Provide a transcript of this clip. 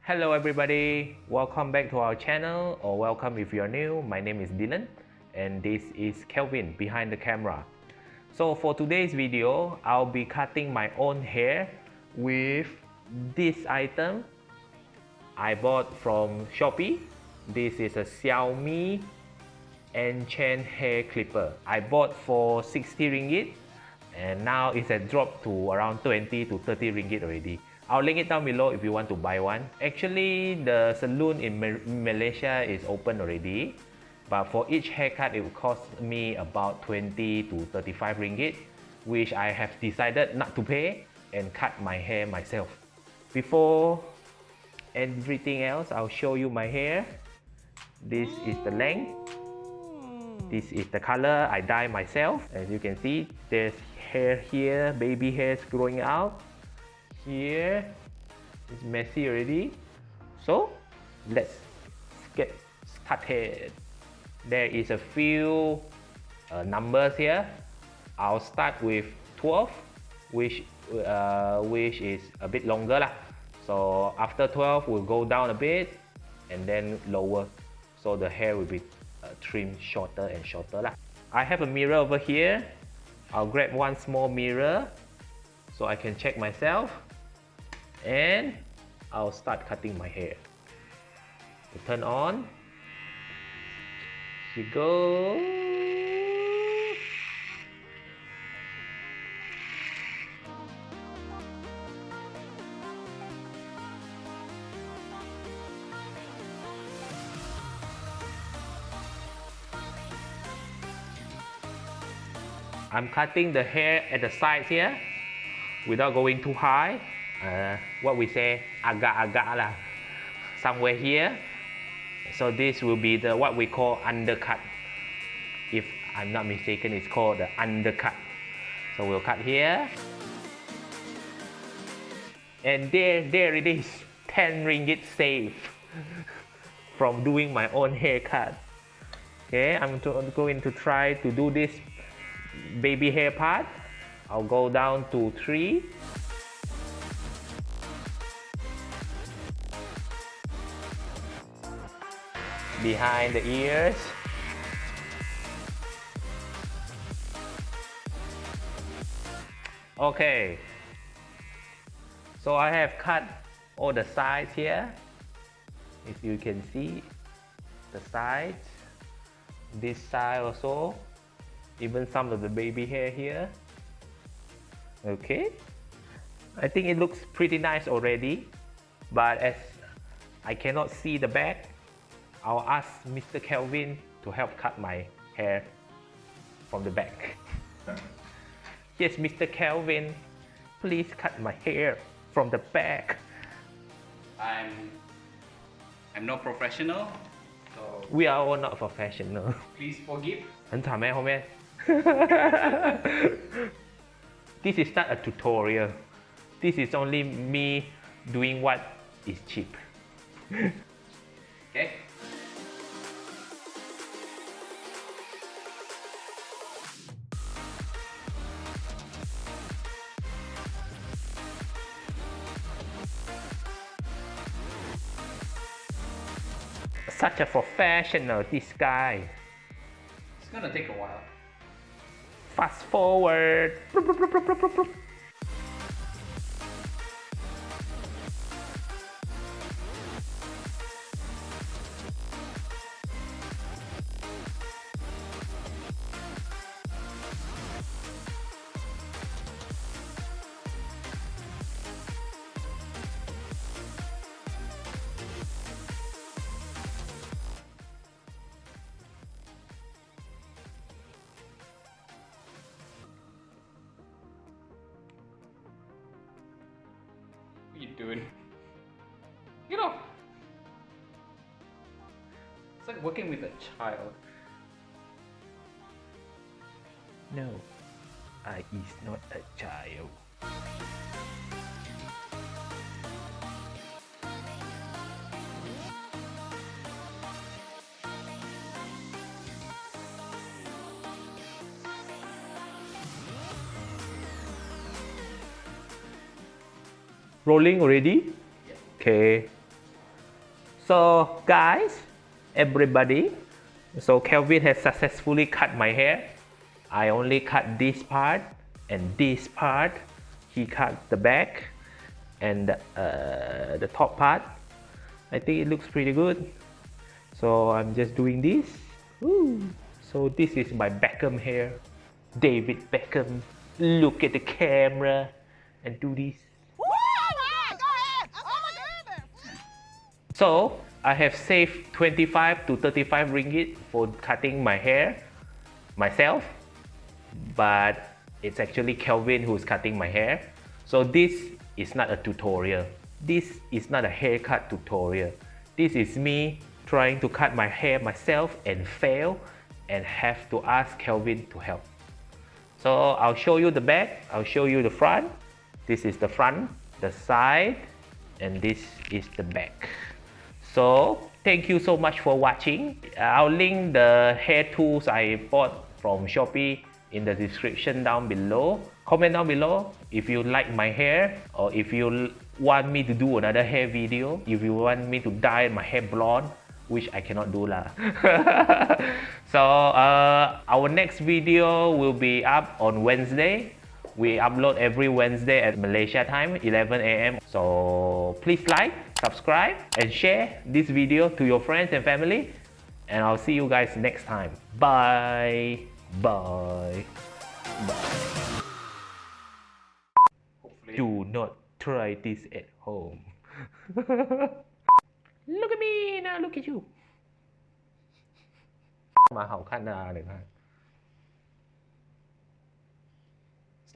Hello everybody, welcome back to our channel, or welcome if you're new. My name is Dylan and this is Kelvin behind the camera. So for today's video, I'll be cutting my own hair with this item I bought from Shopee. This is a Xiaomi Enchen hair clipper. I bought for 60 ringgit and now it's a drop to around 20 to 30 ringgit already. I'll link it down below if you want to buy one. Actually, the saloon in Malaysia is open already, but for each haircut it will cost me about 20 to 35 ringgit, which I have decided not to pay and cut my hair myself. Before everything else, I'll show you my hair. This is the length. This is the color I dye myself. As you can see, there's hair here, baby hairs growing out. Here it's messy already. So let's get started. There is a few numbers here. I'll start with 12, which is a bit longer lah. So after 12, we'll go down a bit and then lower. So the hair will be trimmed shorter and shorter lah. I have a mirror over here. I'll grab one small mirror so I can check myself. And I'll start cutting my hair. So turn on. Here you go. I'm cutting the hair at the sides here without going too high. What we say, agak-agak lah, somewhere here. So this will be the what we call undercut. If I'm not mistaken, it's called the undercut. So we'll cut here. And there it is, 10 ringgit saved from doing my own haircut. Okay, I'm going to try to do this baby hair part. I'll go down to 3. Behind the ears. Okay, so I have cut all the sides here. If you can see the sides, this side also, even some of the baby hair here. Okay, I think it looks pretty nice already, but as I cannot see the back, I'll ask Mr. Kelvin to help cut my hair from the back. Yes, Mr. Kelvin, please cut my hair from the back. I'm not professional, so we are all not professional. please forgive. 很惨咩？後面 This is not a tutorial. This is only me doing what is cheap. Okay. Such a professional, this guy. It's gonna take a while. Fast forward. What are you doing? Get off! It's like working with a child. No, I is not a child. Rolling already? Yeah. Okay. So guys, everybody, so Kelvin has successfully cut my hair. I only cut this part and this part. He cut the back and the top part. I think it looks pretty good. So I'm just doing this. Woo. So this is my Beckham hair. David Beckham. Look at the camera and do this. Go ahead. Oh my goodness. So I have saved 25 to 35 ringgit for cutting my hair myself, but it's actually Kelvin who's cutting my hair. So this is not a tutorial. This is not a haircut tutorial. This is me trying to cut my hair myself and fail and have to ask Kelvin to help. So I'll show you the back, I'll show you the front. This is the front, the side, and this is the back. So thank you so much for watching. I'll link the hair tools I bought from Shopee in the description down below. Comment down below if you like my hair, or if you want me to do another hair video, if you want me to dye my hair blonde, which I cannot do lah. So our next video will be up on Wednesday. We upload every Wednesday at Malaysia time, 11 AM. So please like, subscribe, and share this video to your friends and family. And I'll see you guys next time. Bye. Bye. Bye. Hopefully. Do not try this at home. Look at me now, look at you. มาเห่าขั้นหน้าเลยนะ